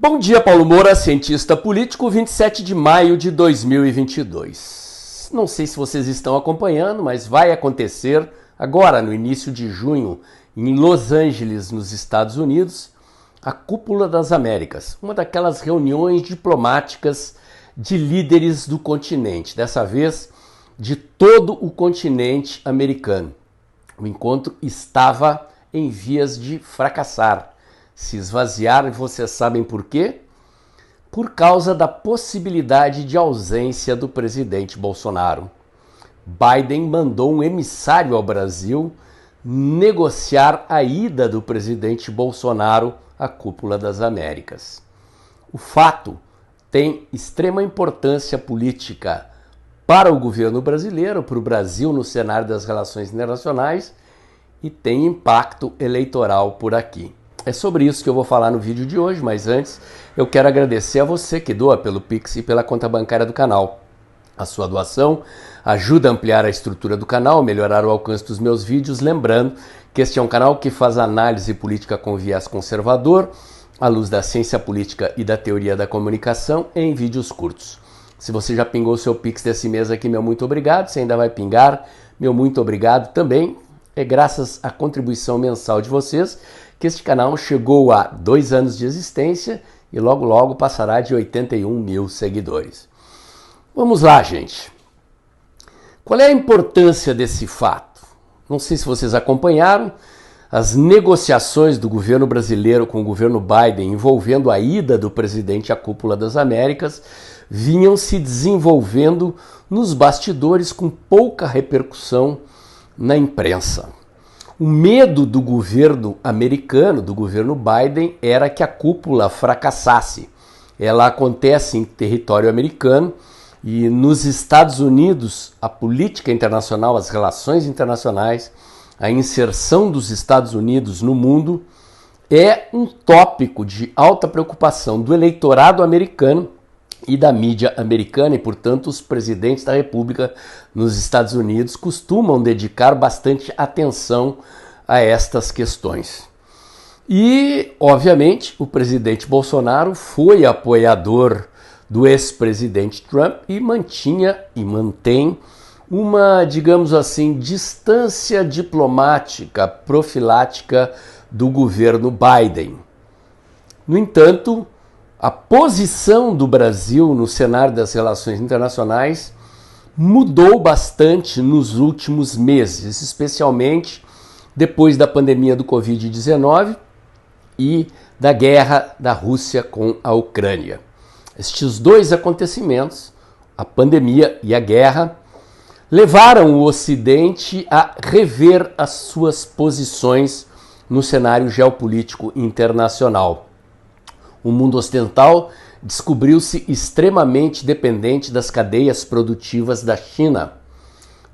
Bom dia, Paulo Moura, cientista político, 27 de maio de 2022. Não sei se vocês estão acompanhando, mas vai acontecer agora, no início de junho, em Los Angeles, nos Estados Unidos, a Cúpula das Américas, uma daquelas reuniões diplomáticas de líderes do continente, dessa vez de todo o continente americano. O encontro estava em vias de fracassar, se esvaziar, e vocês sabem por quê? Por causa da possibilidade de ausência do presidente Bolsonaro. Biden mandou um emissário ao Brasil negociar a ida do presidente Bolsonaro à Cúpula das Américas. O fato tem extrema importância política para o governo brasileiro, para o Brasil no cenário das relações internacionais, e tem impacto eleitoral por aqui. É sobre isso que eu vou falar no vídeo de hoje, mas antes eu quero agradecer a você que doa pelo Pix e pela conta bancária do canal. A sua doação ajuda a ampliar a estrutura do canal, melhorar o alcance dos meus vídeos, lembrando que este é um canal que faz análise política com viés conservador, à luz da ciência política e da teoria da comunicação, em vídeos curtos. Se você já pingou o seu Pix desse mês aqui, meu muito obrigado. Se ainda vai pingar, meu muito obrigado também. É graças à contribuição mensal de vocês que este canal chegou a 2 anos de existência e logo logo passará de 81 mil seguidores. Vamos lá, gente. Qual é a importância desse fato? Não sei se vocês acompanharam as negociações do governo brasileiro com o governo Biden envolvendo a ida do presidente à Cúpula das Américas vinham se desenvolvendo nos bastidores com pouca repercussão na imprensa. O medo do governo americano, do governo Biden, era que a cúpula fracassasse. Ela acontece em território americano e nos Estados Unidos a política internacional, as relações internacionais, a inserção dos Estados Unidos no mundo é um tópico de alta preocupação do eleitorado americano e da mídia americana, e portanto os presidentes da República nos Estados Unidos costumam dedicar bastante atenção a estas questões. E, obviamente, o presidente Bolsonaro foi apoiador do ex-presidente Trump e mantinha e mantém uma, digamos assim, distância diplomática profilática do governo Biden. No entanto, a posição do Brasil no cenário das relações internacionais mudou bastante nos últimos meses, especialmente depois da pandemia do Covid-19 e da guerra da Rússia com a Ucrânia. Estes dois acontecimentos, a pandemia e a guerra, levaram o Ocidente a rever as suas posições no cenário geopolítico internacional. O mundo ocidental descobriu-se extremamente dependente das cadeias produtivas da China.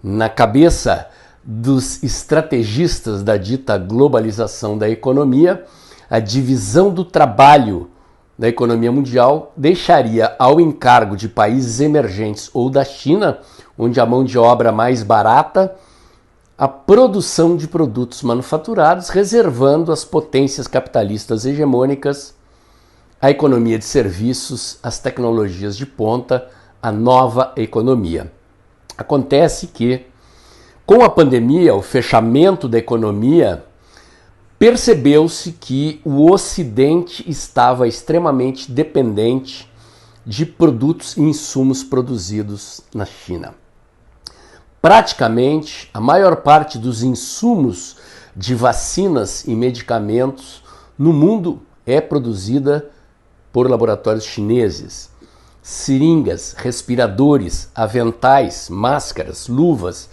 Na cabeça dos estrategistas da dita globalização da economia, a divisão do trabalho da economia mundial deixaria ao encargo de países emergentes ou da China, onde a mão de obra mais barata, a produção de produtos manufaturados, reservando às potências capitalistas hegemônicas a economia de serviços, as tecnologias de ponta, a nova economia. Acontece que, com a pandemia, o fechamento da economia, percebeu-se que o Ocidente estava extremamente dependente de produtos e insumos produzidos na China. Praticamente, a maior parte dos insumos de vacinas e medicamentos no mundo é produzida por laboratórios chineses. Seringas, respiradores, aventais, máscaras, luvas,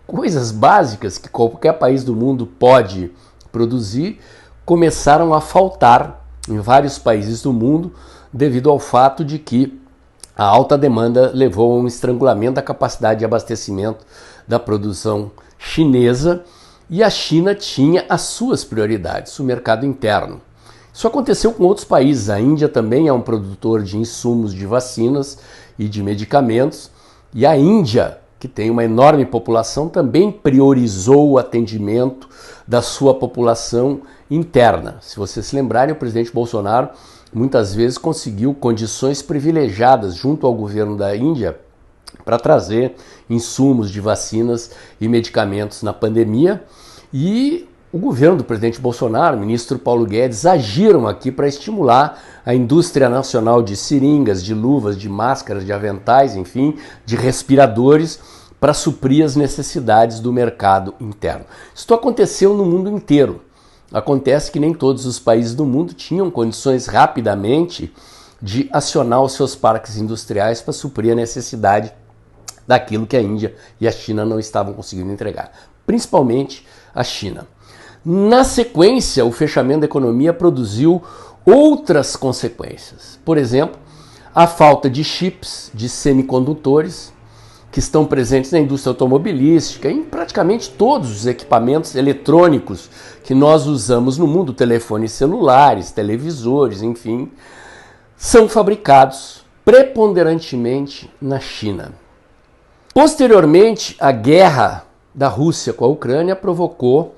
coisas básicas que qualquer país do mundo pode produzir, começaram a faltar em vários países do mundo devido ao fato de que a alta demanda levou a um estrangulamento da capacidade de abastecimento da produção chinesa, e a China tinha as suas prioridades, o mercado interno. Isso aconteceu com outros países. A Índia também é um produtor de insumos de vacinas e de medicamentos, e a Índia, que tem uma enorme população, também priorizou o atendimento da sua população interna. Se vocês se lembrarem, o presidente Bolsonaro muitas vezes conseguiu condições privilegiadas junto ao governo da Índia para trazer insumos de vacinas e medicamentos na pandemia, e o governo do presidente Bolsonaro, o ministro Paulo Guedes, agiram aqui para estimular a indústria nacional de seringas, de luvas, de máscaras, de aventais, enfim, de respiradores, para suprir as necessidades do mercado interno. Isso aconteceu no mundo inteiro. Acontece que nem todos os países do mundo tinham condições rapidamente de acionar os seus parques industriais para suprir a necessidade daquilo que a Índia e a China não estavam conseguindo entregar, principalmente a China. Na sequência, o fechamento da economia produziu outras consequências. Por exemplo, a falta de chips, de semicondutores, que estão presentes na indústria automobilística, em praticamente todos os equipamentos eletrônicos que nós usamos no mundo, telefones celulares, televisores, enfim, são fabricados preponderantemente na China. Posteriormente, a guerra da Rússia com a Ucrânia provocou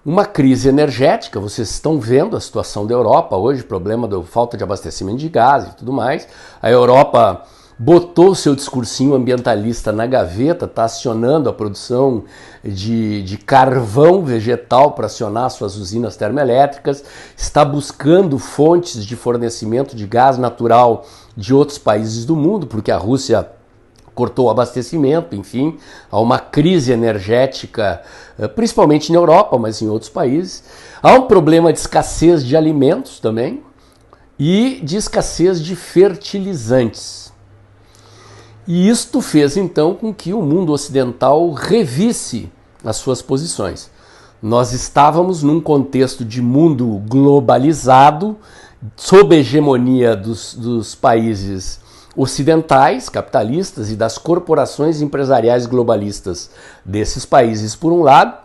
uma crise energética. Vocês estão vendo a situação da Europa hoje, problema da falta de abastecimento de gás e tudo mais. A Europa botou seu discursinho ambientalista na gaveta, está acionando a produção de carvão vegetal para acionar suas usinas termoelétricas, está buscando fontes de fornecimento de gás natural de outros países do mundo, porque a Rússia cortou o abastecimento, enfim, há uma crise energética, principalmente na Europa, mas em outros países. Há um problema de escassez de alimentos também e de escassez de fertilizantes. E isto fez então com que o mundo ocidental revisse as suas posições. Nós estávamos num contexto de mundo globalizado, sob a hegemonia dos países ocidentais, capitalistas, e das corporações empresariais globalistas desses países, por um lado,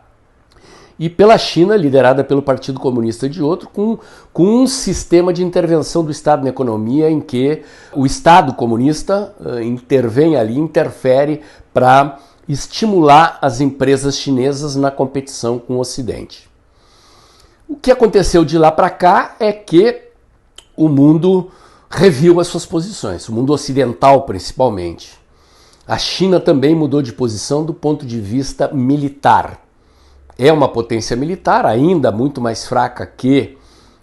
e pela China, liderada pelo Partido Comunista de outro, com um sistema de intervenção do Estado na economia em que o Estado comunista intervém ali, interfere para estimular as empresas chinesas na competição com o Ocidente. O que aconteceu de lá para cá é que o mundo reviu as suas posições, o mundo ocidental principalmente. A China também mudou de posição do ponto de vista militar. É uma potência militar, ainda muito mais fraca que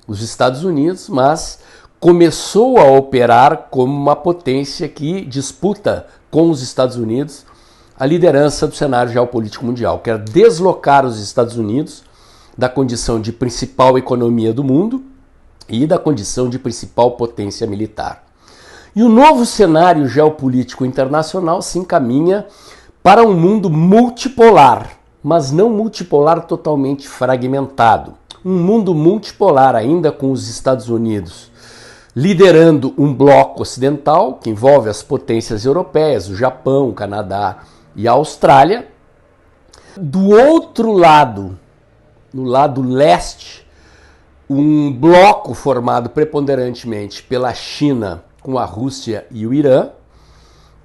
os Estados Unidos, mas começou a operar como uma potência que disputa com os Estados Unidos a liderança do cenário geopolítico mundial. Quer deslocar os Estados Unidos da condição de principal economia do mundo e da condição de principal potência militar. E o novo cenário geopolítico internacional se encaminha para um mundo multipolar, mas não multipolar totalmente fragmentado. Um mundo multipolar ainda com os Estados Unidos liderando um bloco ocidental que envolve as potências europeias, o Japão, o Canadá e a Austrália. Do outro lado, no lado leste, um bloco formado preponderantemente pela China com a Rússia e o Irã,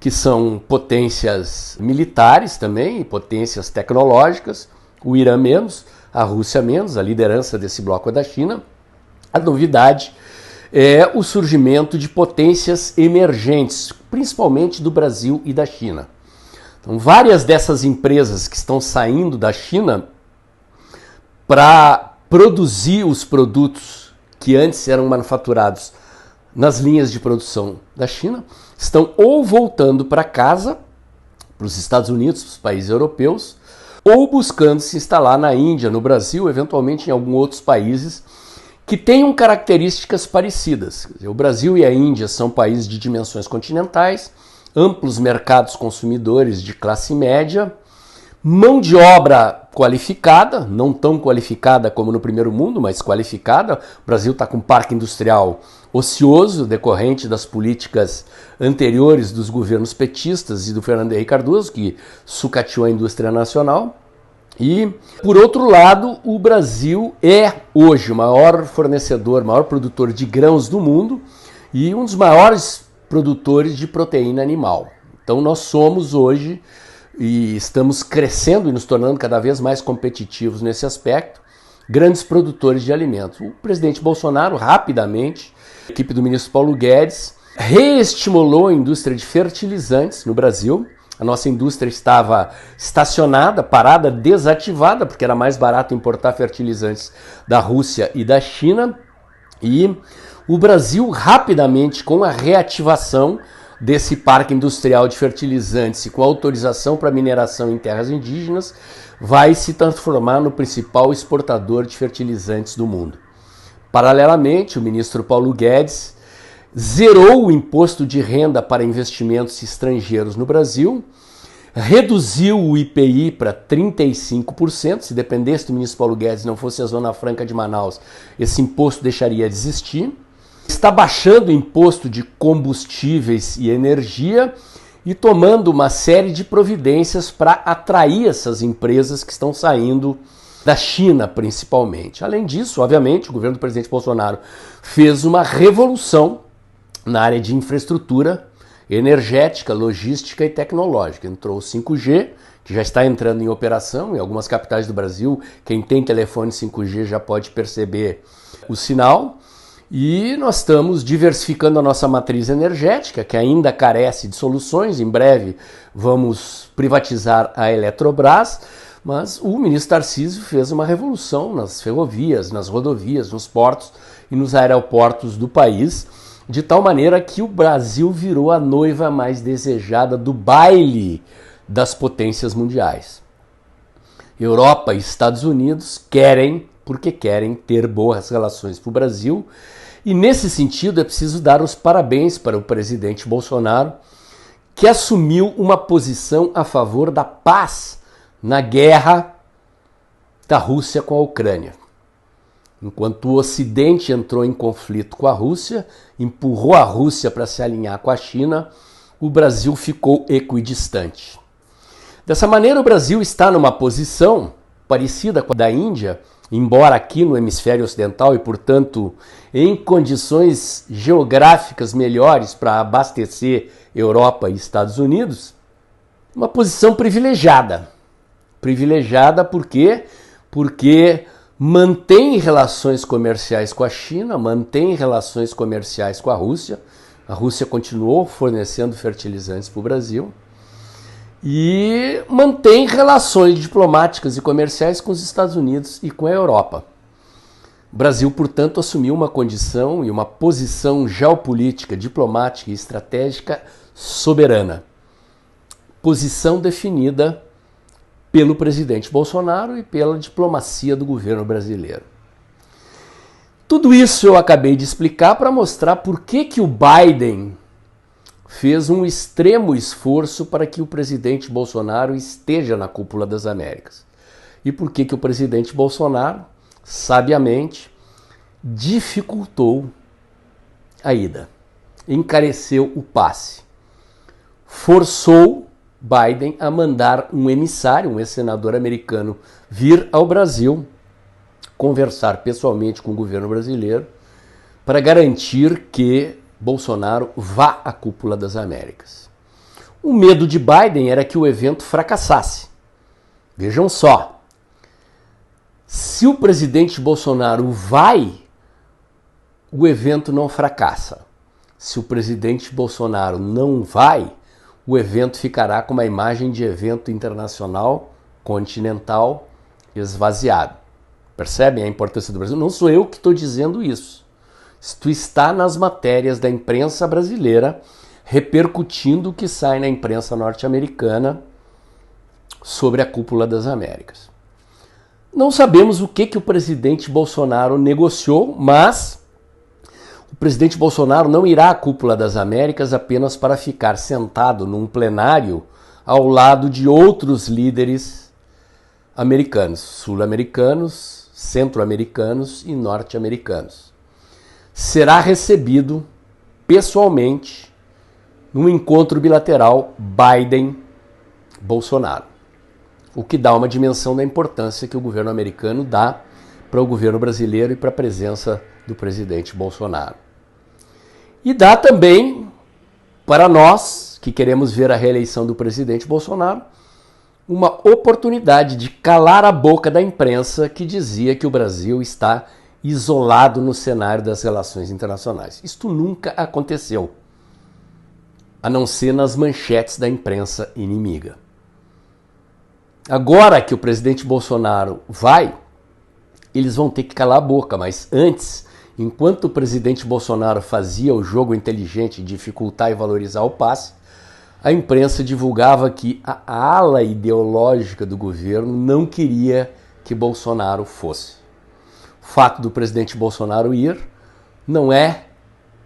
que são potências militares também, potências tecnológicas, o Irã menos, a Rússia menos, a liderança desse bloco é da China. A novidade é o surgimento de potências emergentes, principalmente do Brasil e da China. Então, várias dessas empresas que estão saindo da China para produzir os produtos que antes eram manufaturados nas linhas de produção da China, estão ou voltando para casa, para os Estados Unidos, para os países europeus, ou buscando se instalar na Índia, no Brasil, eventualmente em alguns outros países que tenham características parecidas. Quer dizer, o Brasil e a Índia são países de dimensões continentais, amplos mercados consumidores de classe média, mão de obra qualificada, não tão qualificada como no primeiro mundo, mas qualificada. O Brasil está com um parque industrial ocioso, decorrente das políticas anteriores dos governos petistas e do Fernando Henrique Cardoso, que sucateou a indústria nacional. E, por outro lado, o Brasil é hoje o maior fornecedor, maior produtor de grãos do mundo e um dos maiores produtores de proteína animal. Então nós somos hoje, e estamos crescendo e nos tornando cada vez mais competitivos nesse aspecto, grandes produtores de alimentos. O presidente Bolsonaro rapidamente A equipe do ministro Paulo Guedes reestimulou a indústria de fertilizantes no Brasil. A nossa indústria estava estacionada, parada, desativada, porque era mais barato importar fertilizantes da Rússia e da China. E o Brasil, rapidamente, com a reativação desse parque industrial de fertilizantes e com autorização para mineração em terras indígenas, vai se transformar no principal exportador de fertilizantes do mundo. Paralelamente, o ministro Paulo Guedes zerou o imposto de renda para investimentos estrangeiros no Brasil, reduziu o IPI para 35%, se dependesse do ministro Paulo Guedes, não fosse a Zona Franca de Manaus, esse imposto deixaria de existir. Está baixando o imposto de combustíveis e energia e tomando uma série de providências para atrair essas empresas que estão saindo da China, principalmente. Além disso, obviamente, o governo do presidente Bolsonaro fez uma revolução na área de infraestrutura energética, logística e tecnológica. Entrou o 5G, que já está entrando em operação em algumas capitais do Brasil. Quem tem telefone 5G já pode perceber o sinal. E nós estamos diversificando a nossa matriz energética, que ainda carece de soluções. Em breve vamos privatizar a Eletrobras, mas o ministro Tarcísio fez uma revolução nas ferrovias, nas rodovias, nos portos e nos aeroportos do país, de tal maneira que o Brasil virou a noiva mais desejada do baile das potências mundiais. Europa e Estados Unidos querem, porque querem ter boas relações para o Brasil, e nesse sentido é preciso dar os parabéns para o presidente Bolsonaro, que assumiu uma posição a favor da paz na guerra da Rússia com a Ucrânia. Enquanto o Ocidente entrou em conflito com a Rússia, empurrou a Rússia para se alinhar com a China, o Brasil ficou equidistante. Dessa maneira, o Brasil está numa posição parecida com a da Índia, embora aqui no hemisfério ocidental e, portanto, em condições geográficas melhores para abastecer Europa e Estados Unidos, uma posição privilegiada. Privilegiada por quê? Porque mantém relações comerciais com a China, mantém relações comerciais com a Rússia. A Rússia continuou fornecendo fertilizantes para o Brasil. E mantém relações diplomáticas e comerciais com os Estados Unidos e com a Europa. O Brasil, portanto, assumiu uma condição e uma posição geopolítica, diplomática e estratégica soberana. Posição definida pelo presidente Bolsonaro e pela diplomacia do governo brasileiro. Tudo isso eu acabei de explicar para mostrar por que o Biden fez um extremo esforço para que o presidente Bolsonaro esteja na cúpula das Américas. E por que o presidente Bolsonaro, sabiamente, dificultou a ida, encareceu o passe, forçou Biden a mandar um emissário, um ex-senador americano, vir ao Brasil conversar pessoalmente com o governo brasileiro para garantir que Bolsonaro vá à cúpula das Américas. O medo de Biden era que o evento fracassasse. Vejam só, se o presidente Bolsonaro vai, o evento não fracassa. Se o presidente Bolsonaro não vai, o evento ficará com uma imagem de evento internacional, continental, esvaziado. Percebem a importância do Brasil? Não sou eu que estou dizendo isso. Isto está nas matérias da imprensa brasileira, repercutindo o que sai na imprensa norte-americana sobre a cúpula das Américas. Não sabemos o que o presidente Bolsonaro negociou, mas o presidente Bolsonaro não irá à cúpula das Américas apenas para ficar sentado num plenário ao lado de outros líderes americanos, sul-americanos, centro-americanos e norte-americanos. Será recebido pessoalmente num encontro bilateral Biden-Bolsonaro, o que dá uma dimensão da importância que o governo americano dá para o governo brasileiro e para a presença do presidente Bolsonaro. E dá também para nós, que queremos ver a reeleição do presidente Bolsonaro, uma oportunidade de calar a boca da imprensa que dizia que o Brasil está isolado no cenário das relações internacionais. Isto nunca aconteceu, a não ser nas manchetes da imprensa inimiga. Agora que o presidente Bolsonaro vai, eles vão ter que calar a boca, mas antes, enquanto o presidente Bolsonaro fazia o jogo inteligente de dificultar e valorizar o passe, a imprensa divulgava que a ala ideológica do governo não queria que Bolsonaro fosse. O fato do presidente Bolsonaro ir não é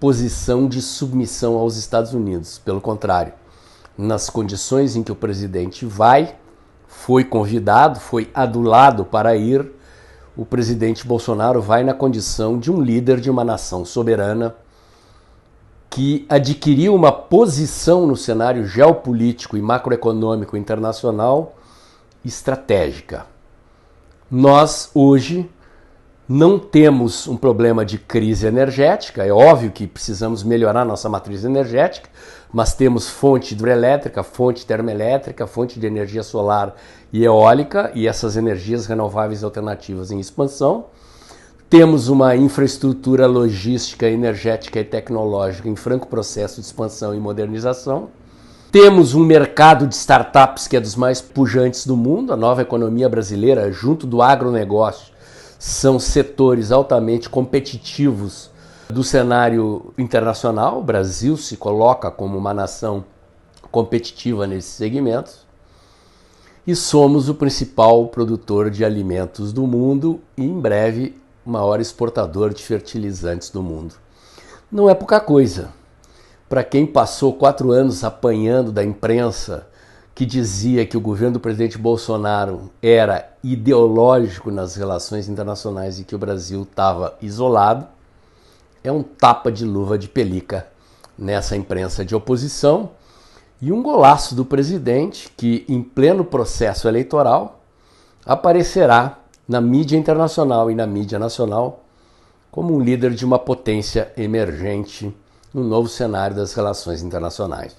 posição de submissão aos Estados Unidos, pelo contrário, nas condições em que o presidente vai, foi convidado, foi adulado para ir, o presidente Bolsonaro vai na condição de um líder de uma nação soberana que adquiriu uma posição no cenário geopolítico e macroeconômico internacional estratégica. Nós, hoje, não temos um problema de crise energética, é óbvio que precisamos melhorar nossa matriz energética, mas temos fonte hidrelétrica, fonte termoelétrica, fonte de energia solar e eólica e essas energias renováveis alternativas em expansão. Temos uma infraestrutura logística, energética e tecnológica em franco processo de expansão e modernização. Temos um mercado de startups que é dos mais pujantes do mundo, a nova economia brasileira, junto do agronegócio, são setores altamente competitivos do cenário internacional. O Brasil se coloca como uma nação competitiva nesses segmentos e somos o principal produtor de alimentos do mundo e, em breve, o maior exportador de fertilizantes do mundo. Não é pouca coisa. Para quem passou 4 anos apanhando da imprensa que dizia que o governo do presidente Bolsonaro era ideológico nas relações internacionais e que o Brasil estava isolado, é um tapa de luva de pelica nessa imprensa de oposição e um golaço do presidente que, em pleno processo eleitoral, aparecerá na mídia internacional e na mídia nacional como um líder de uma potência emergente no novo cenário das relações internacionais.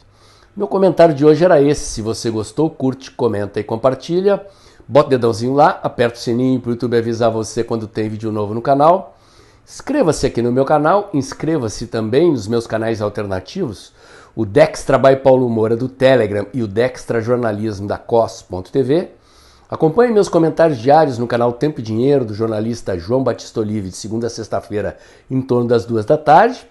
Meu comentário de hoje era esse. Se você gostou, curte, comenta e compartilha. Bota o dedãozinho lá, aperta o sininho para o YouTube avisar você quando tem vídeo novo no canal. Inscreva-se aqui no meu canal, inscreva-se também nos meus canais alternativos, o Dextra by Paulo Moura do Telegram e o Dextra Jornalismo da COS.tv. Acompanhe meus comentários diários no canal Tempo e Dinheiro do jornalista João Batista Olive, de segunda a sexta-feira, em torno das 2 da tarde.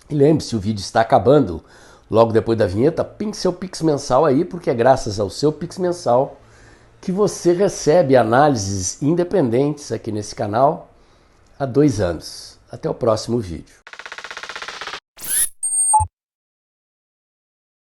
E lembre-se, o vídeo está acabando. Logo depois da vinheta, pinte seu Pix mensal aí, porque é graças ao seu Pix mensal que você recebe análises independentes aqui nesse canal há 2 anos. Até o próximo vídeo.